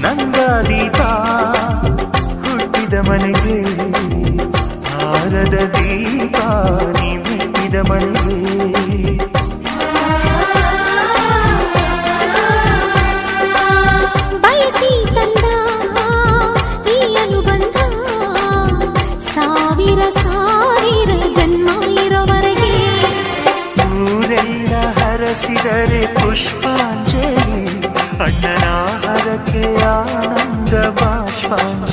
ನಂದ ದೀಪ ಹುಟ್ಟಿದ ಮನೆಗೆ ಹಾರದ ದೀಪ ನೀ ಮೆಟ್ಟಿದ ಮನೆಗೆ ಬಯಸಿ ತಂದ ಈ ಅನುಬಂಧ ಸಾವಿರ ಸಾವಿರ ಜನ್ಮ ಇರೋವರೆಗೆ ಊರೆಲ್ಲ ಹರಸಿದರೆ ಪುಷ್ಪಾಂಜಲಿ ಅಣ್ಣನ ಹರಕೆ ಆನಂದ ಬಾಷ್ಪಾಂಜಲಿ